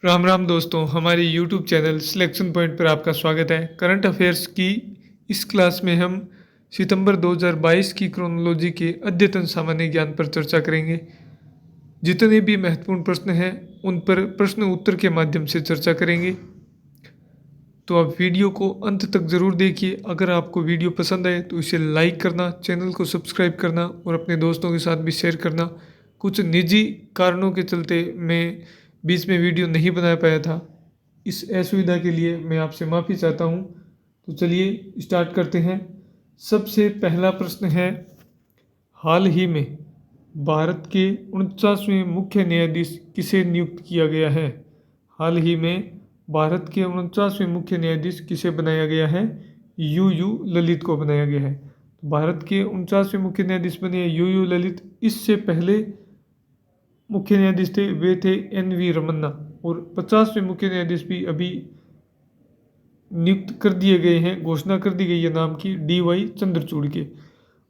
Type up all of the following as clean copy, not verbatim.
राम राम दोस्तों, हमारे YouTube channel selection point पर आपका स्वागत है। करंट अफेयर्स की इस क्लास में हम सितंबर 2022 की क्रोनोलॉजी के अद्यतन सामान्य ज्ञान पर चर्चा करेंगे। जितने भी महत्वपूर्ण प्रश्न हैं उन पर प्रश्न उत्तर के माध्यम से चर्चा करेंगे। तो आप वीडियो को अंत तक ज़रूर देखिए। अगर आपको वीडियो पसंद आए तो इसे लाइक करना, चैनल को सब्सक्राइब करना और अपने दोस्तों के साथ भी शेयर करना। कुछ निजी कारणों के चलते मैं बीच में वीडियो नहीं बना पाया था, इस असुविधा के लिए मैं आपसे माफ़ी चाहता हूँ। तो चलिए स्टार्ट करते हैं। सबसे पहला प्रश्न है, हाल ही में भारत के 49वें मुख्य न्यायाधीश किसे नियुक्त किया गया है? हाल ही में भारत के 49वें मुख्य न्यायाधीश किसे बनाया गया है? यू ललित को बनाया गया है। भारत के 49वें मुख्य न्यायाधीश बने यू ललित। इससे पहले मुख्य न्यायाधीश थे, वे थे NV रमन्ना। और 50वें मुख्य न्यायाधीश भी अभी नियुक्त कर दिए गए हैं, घोषणा कर दी गई है नाम की, DY चंद्रचूड़ के।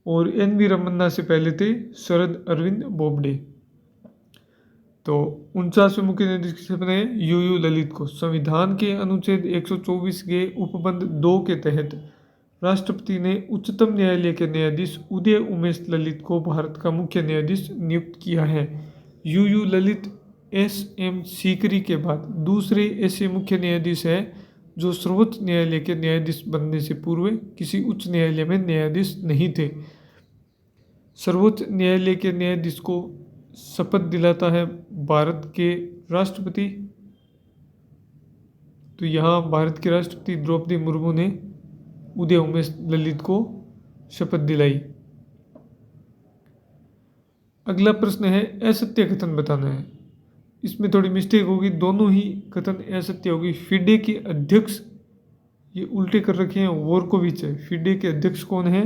और NV रमन्ना से पहले थे शरद अरविंद बोबडे। तो 49वें मुख्य न्यायाधीश किसे बनाए? यू ललित को। संविधान के अनुच्छेद 124 के उपबंध 2 के तहत राष्ट्रपति ने उच्चतम न्यायालय के न्यायाधीश उदय उमेश ललित को भारत का मुख्य न्यायाधीश नियुक्त किया है। यू ललित SM सीकरी के बाद दूसरे ऐसे मुख्य न्यायाधीश हैं जो सर्वोच्च न्यायालय के न्यायाधीश बनने से पूर्व किसी उच्च न्यायालय में न्यायाधीश नहीं थे। सर्वोच्च न्यायालय के न्यायाधीश को शपथ दिलाता है भारत के राष्ट्रपति। तो यहाँ भारत के राष्ट्रपति द्रौपदी मुर्मू ने उदय उमेश ललित को शपथ दिलाई। अगला प्रश्न है, असत्य कथन बताना है। इसमें थोड़ी मिस्टेक होगी, दोनों ही कथन असत्य होगी। फिडे के अध्यक्ष, ये उल्टे कर रखे हैं, वोरकोविच है। फिडे के अध्यक्ष कौन है?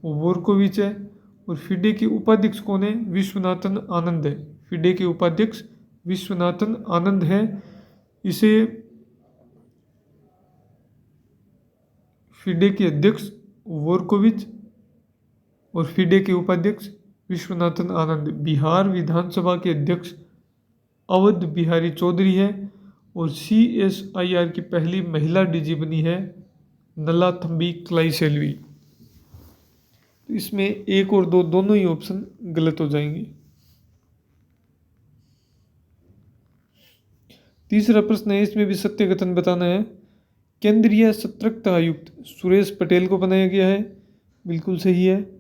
वो वोरकोविच है। और फिडे के उपाध्यक्ष कौन है? विश्वनाथन आनंद है। फिडे के उपाध्यक्ष विश्वनाथन आनंद है। इसे फिडे के अध्यक्ष वोरकोविच और फिडे के उपाध्यक्ष विश्वनाथन आनंद। बिहार विधानसभा के अध्यक्ष अवध बिहारी चौधरी है। और CSIR की पहली महिला DG बनी है नलाथम्बी क्लाइसेल्वी। तो इसमें एक और दो दोनों ही ऑप्शन गलत हो जाएंगे। तीसरा प्रश्न है, इसमें भी सत्य कथन बताना है। केंद्रीय सतर्कता आयुक्त सुरेश पटेल को बनाया गया है। बिल्कुल सही है।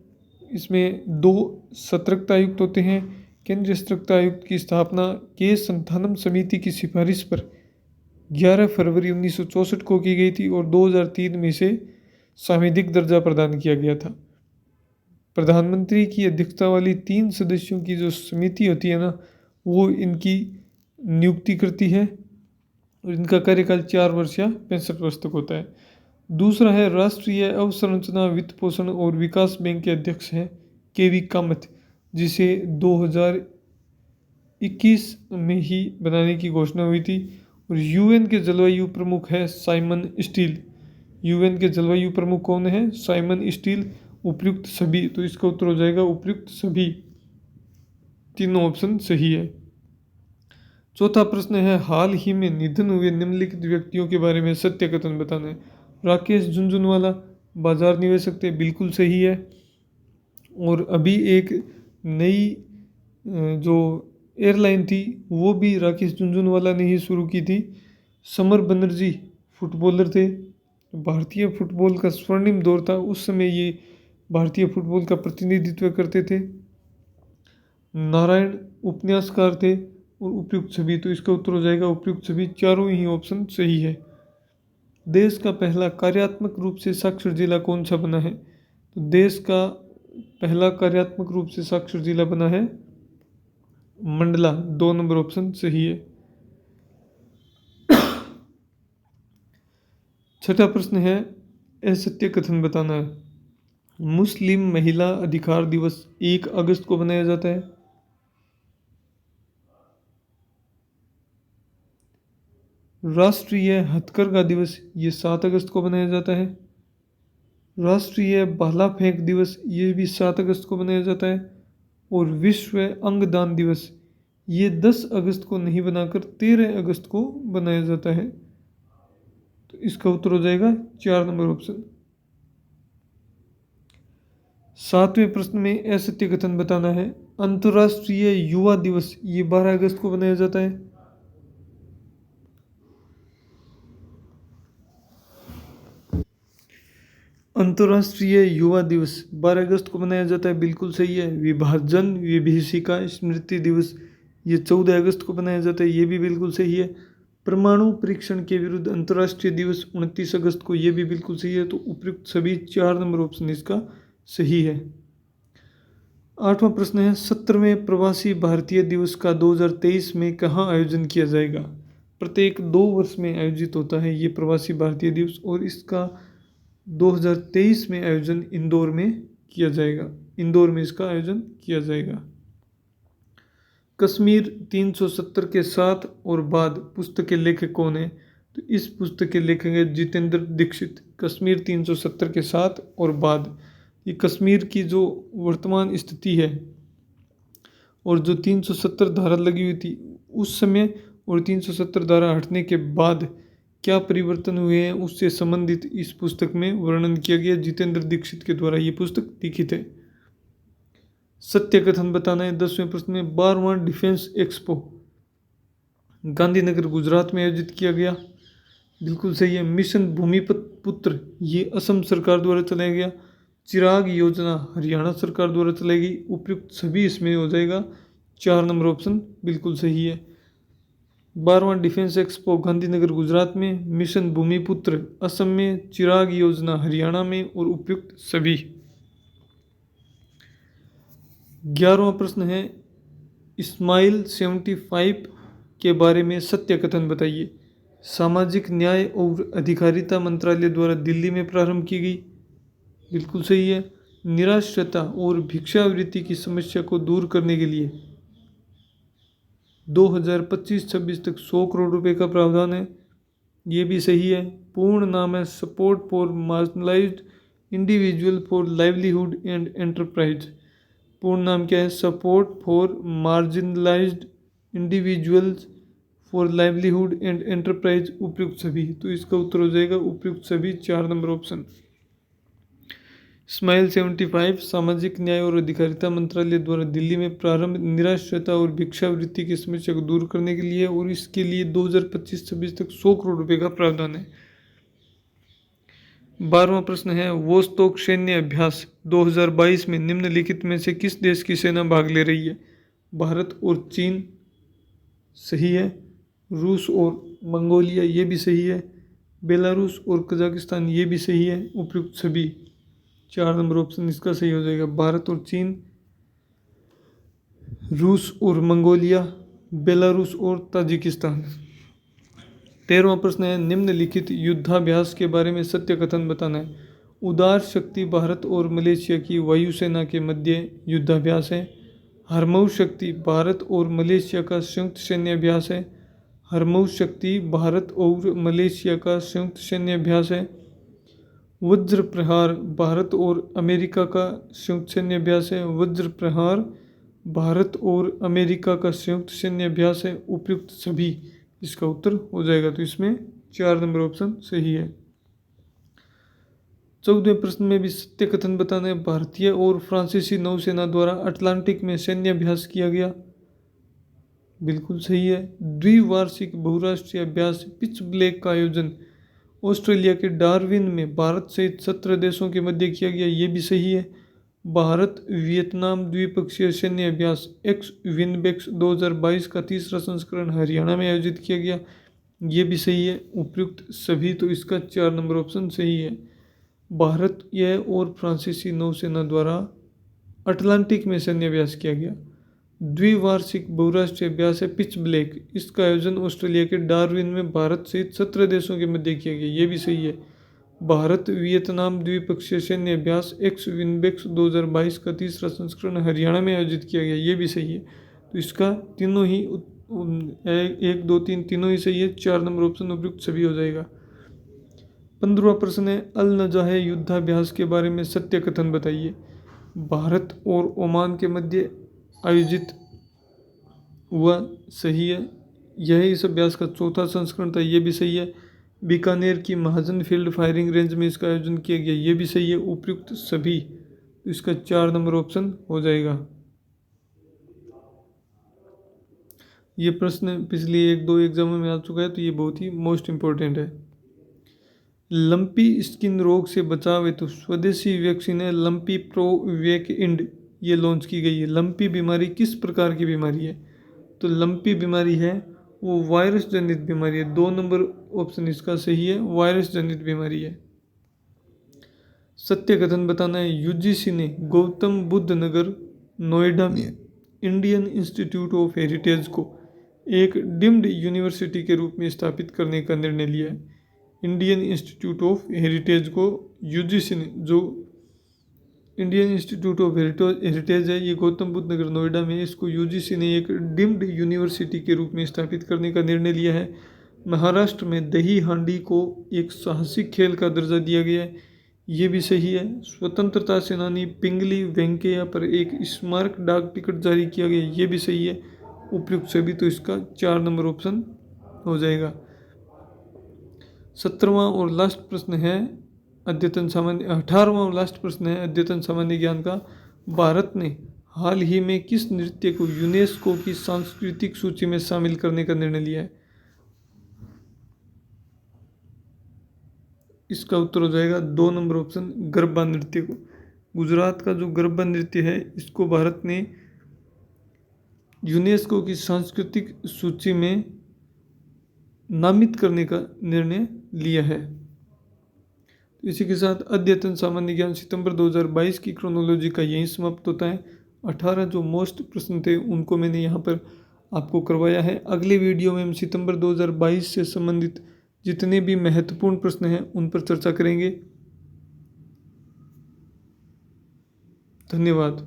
इसमें 2 सतर्कता आयुक्त होते हैं। केंद्रीय सतर्कता आयुक्त की स्थापना के संथानम समिति की सिफारिश पर 11 फरवरी 1964 को की गई थी और 2003 में से सांविधिक दर्जा प्रदान किया गया था। प्रधानमंत्री की अध्यक्षता वाली 3 सदस्यों की जो समिति होती है ना, वो इनकी नियुक्ति करती है और इनका कार्यकाल 4 वर्ष या 65 वर्ष तक होता है। दूसरा है, राष्ट्रीय अवसंरचना वित्त पोषण और विकास बैंक के अध्यक्ष हैं KV कामत, जिसे 2021 में ही बनाने की घोषणा हुई थी। और UN के जलवायु प्रमुख है साइमन स्टील। UN के जलवायु प्रमुख कौन है? Simon Stiell. उपयुक्त सभी, तो इसका उत्तर हो जाएगा उपयुक्त सभी। तीनों ऑप्शन सही है। चौथा प्रश्न है, हाल ही में निधन हुए निम्नलिखित व्यक्तियों के बारे में सत्य कथन बताना है। राकेश झुनझुनवाला बाजार निवेशक थे। बिल्कुल सही है। और अभी एक नई जो एयरलाइन थी वो भी राकेश झुनझुनवाला ने ही शुरू की थी। समर बनर्जी फुटबॉलर थे। भारतीय फुटबॉल का स्वर्णिम दौर था, उस समय ये भारतीय फुटबॉल का प्रतिनिधित्व करते थे। नारायण उपन्यासकार थे। और उपयुक्त सभी, तो इसका उत्तर हो जाएगा उपयुक्त सभी। चारों ही ऑप्शन सही है। देश का पहला कार्यात्मक रूप से साक्षर जिला कौन सा बना है? तो देश का पहला कार्यात्मक रूप से साक्षर जिला बना है मंडला। 2 नंबर ऑप्शन सही है। छठा प्रश्न है, असत्य कथन बताना है। मुस्लिम महिला अधिकार दिवस 1 अगस्त को मनाया जाता है। राष्ट्रीय हथकरघा दिवस ये 7 अगस्त को मनाया जाता है। राष्ट्रीय भाला फेंक दिवस ये भी 7 अगस्त को मनाया जाता है। और विश्व अंगदान दिवस ये 10 अगस्त को नहीं बनाकर 13 अगस्त को बनाया जाता है। तो इसका उत्तर हो जाएगा 4 नंबर ऑप्शन। 7वें प्रश्न में असत्य कथन बताना है। अंतर्राष्ट्रीय युवा दिवस ये 12 अगस्त को बनाया जाता है। अंतर्राष्ट्रीय युवा दिवस 12 अगस्त को मनाया जाता है, बिल्कुल सही है। विभाजन विभीषिका स्मृति दिवस ये 14 अगस्त को मनाया जाता है, ये भी बिल्कुल सही है। परमाणु परीक्षण के विरुद्ध अंतर्राष्ट्रीय दिवस 29 अगस्त को, ये भी बिल्कुल सही है। तो उपयुक्त सभी 4 नंबर ऑप्शन इसका सही है। 8वां प्रश्न है 17वें प्रवासी भारतीय दिवस का 2023 में कहाँ आयोजन किया जाएगा। प्रत्येक 2 वर्ष में आयोजित होता है ये प्रवासी भारतीय दिवस, और इसका 2023 में आयोजन इंदौर में किया जाएगा। इंदौर में इसका आयोजन किया जाएगा। कश्मीर 370 के साथ और बाद पुस्तक के लेखक कौन है। तो इस पुस्तक के लेखक है जितेंद्र दीक्षित। कश्मीर 370 के साथ और बाद, ये कश्मीर की जो वर्तमान स्थिति है और जो 370 धारा लगी हुई थी उस समय और 370 धारा हटने के बाद क्या परिवर्तन हुए हैं उससे संबंधित इस पुस्तक में वर्णन किया गया। जितेंद्र दीक्षित के द्वारा ये पुस्तक लिखित है। सत्य कथन बताना है 10वें प्रश्न में। 12वां डिफेंस एक्सपो गांधीनगर गुजरात में आयोजित किया गया, बिल्कुल सही है। मिशन भूमिपुत्र ये असम सरकार द्वारा चलाया गया। चिराग योजना हरियाणा सरकार द्वारा चलाई गई। उपयुक्त सभी इसमें हो जाएगा, 4 नंबर ऑप्शन बिल्कुल सही है। 12वां डिफेंस एक्सपो गांधीनगर गुजरात में, मिशन भूमिपुत्र असम में, चिराग योजना हरियाणा में और उपयुक्त सभी। 11वां प्रश्न है इस्माइल 75 के बारे में सत्य कथन बताइए। सामाजिक न्याय और अधिकारिता मंत्रालय द्वारा दिल्ली में प्रारंभ की गई, बिल्कुल सही है। निराश्रता और भिक्षावृत्ति की समस्या को दूर करने के लिए 2025-26 तक 100 करोड़ रुपए का प्रावधान है, ये भी सही है। पूर्ण नाम है support for marginalised individual for livelihood and enterprise. पूर्ण नाम क्या है? Support for marginalised individuals for livelihood and enterprise. उपयुक्त सभी, तो इसका उत्तर हो जाएगा उपयुक्त सभी, 4 नंबर ऑप्शन। स्माइल 75 सामाजिक न्याय और अधिकारिता मंत्रालय द्वारा दिल्ली में प्रारंभ निराश्रता और भिक्षावृत्ति की समस्या को दूर करने के लिए, और इसके लिए 2025-26 तक 100 करोड़ रुपए का प्रावधान है। 12वां प्रश्न है वोस्तोक सैन्य अभ्यास 2022 में निम्नलिखित में से किस देश की सेना भाग ले रही है। भारत और चीन सही है। रूस और मंगोलिया ये भी सही है। बेलारूस और कजाकिस्तान ये भी सही है। उपयुक्त सभी, 4 नंबर ऑप्शन इसका सही हो जाएगा। भारत और चीन, रूस और मंगोलिया, बेलारूस और ताजिकिस्तान। 13वां प्रश्न है निम्नलिखित युद्धाभ्यास के बारे में सत्य कथन बताना है। उदार शक्ति भारत और मलेशिया की वायुसेना के मध्य युद्धाभ्यास है। हरमौज शक्ति भारत और मलेशिया का संयुक्त सैन्य अभ्यास है। हरमौज शक्ति भारत और मलेशिया का संयुक्त सैन्य अभ्यास है। वज्र प्रहार भारत और अमेरिका का संयुक्त सैन्य अभ्यास है। वज्र प्रहार भारत और अमेरिका का संयुक्त सैन्य अभ्यास है। उपयुक्त सभी, इसका उत्तर हो जाएगा। तो इसमें 4 नंबर ऑप्शन सही है। 14वें प्रश्न में भी सत्य कथन बताना है। भारतीय और फ्रांसीसी नौसेना द्वारा अटलांटिक में सैन्य अभ्यास किया गया, बिल्कुल सही है। द्विवार्षिक बहुराष्ट्रीय अभ्यास पिच ब्लैक का आयोजन ऑस्ट्रेलिया के डार्विन में भारत सहित 17 देशों के मध्य किया गया, ये भी सही है। भारत वियतनाम द्विपक्षीय सैन्य अभ्यास एक्स विनबेक्स 2022 का तीसरा संस्करण हरियाणा में आयोजित किया गया, ये भी सही है। उपयुक्त सभी, तो इसका 4 नंबर ऑप्शन सही है। भारतीय और फ्रांसीसी नौसेना द्वारा अटलांटिक में सैन्य अभ्यास किया गया। द्विवार्षिक बहुराष्ट्रीय अभ्यास है पिच ब्लैक, इसका आयोजन ऑस्ट्रेलिया के डार्विन में भारत सहित 17 देशों के मध्य किया गया, ये भी सही है। भारत वियतनाम द्विपक्षीय सैन्य अभ्यास एक्स विनबेक्स 2022 का तीसरा संस्करण हरियाणा में आयोजित किया गया, ये भी सही है। तो इसका तीनों ही 1, 2, 3 तीनों ही सही है, 4 नंबर ऑप्शन उपयुक्त सभी हो जाएगा। 15वां प्रश्न है अल नजाह युद्धाभ्यास के बारे में सत्य कथन बताइए। भारत और ओमान के मध्य आयोजित वह सही है। यह इस अभ्यास का चौथा संस्करण था, ये भी सही है। बीकानेर की महाजन फील्ड फायरिंग रेंज में इसका आयोजन किया गया, ये भी सही है। उपयुक्त सभी, तो इसका 4 नंबर ऑप्शन हो जाएगा। ये प्रश्न पिछली 1-2 एग्जामों में आ चुका है, तो ये बहुत ही मोस्ट इम्पोर्टेंट है। लंपी स्किन रोग से बचाव हेतु स्वदेशी वैक्सीन है लंपी प्रोवेक इंड, ये लॉन्च की गई है। लंपी बीमारी किस प्रकार की बीमारी है? तो लंपी बीमारी है वो वायरस जनित बीमारी है। 2 नंबर ऑप्शन इसका सही है, वायरस जनित बीमारी है। सत्य कथन बताना है। यूजीसी ने गौतम बुद्ध नगर नोएडा में इंडियन इंस्टीट्यूट ऑफ हेरिटेज को एक डिम्ड यूनिवर्सिटी के रूप में स्थापित करने का निर्णय लिया है। इंडियन इंस्टीट्यूट ऑफ हेरिटेज को यूजीसी ने, जो इंडियन इंस्टीट्यूट ऑफ हेरिटेज है, ये गौतम बुद्ध नगर नोएडा में, इसको यूजीसी ने एक डिम्ड यूनिवर्सिटी के रूप में स्थापित करने का निर्णय लिया है। महाराष्ट्र में दही हांडी को एक साहसिक खेल का दर्जा दिया गया है, ये भी सही है। स्वतंत्रता सेनानी पिंगली वेंकैया पर एक स्मारक डाक टिकट जारी किया गया, ये भी सही है। उपयुक्त सभी, तो इसका 4 नंबर ऑप्शन हो जाएगा। 17वां और लास्ट प्रश्न है अद्यतन सामान्य 18वां और लास्ट प्रश्न है अद्यतन सामान्य ज्ञान का। भारत ने हाल ही में किस नृत्य को यूनेस्को की सांस्कृतिक सूची में शामिल करने का निर्णय लिया है? इसका उत्तर हो जाएगा 2 नंबर ऑप्शन, गरबा नृत्य को। गुजरात का जो गरबा नृत्य है, इसको भारत ने यूनेस्को की सांस्कृतिक सूची में नामित करने का निर्णय लिया है। तो इसी के साथ अद्यतन सामान्य ज्ञान सितंबर 2022 की क्रोनोलॉजी का यहीं समाप्त होता है। 18 जो मोस्ट प्रश्न थे उनको मैंने यहाँ पर आपको करवाया है। अगले वीडियो में हम सितंबर 2022 से संबंधित जितने भी महत्वपूर्ण प्रश्न हैं उन पर चर्चा करेंगे। धन्यवाद।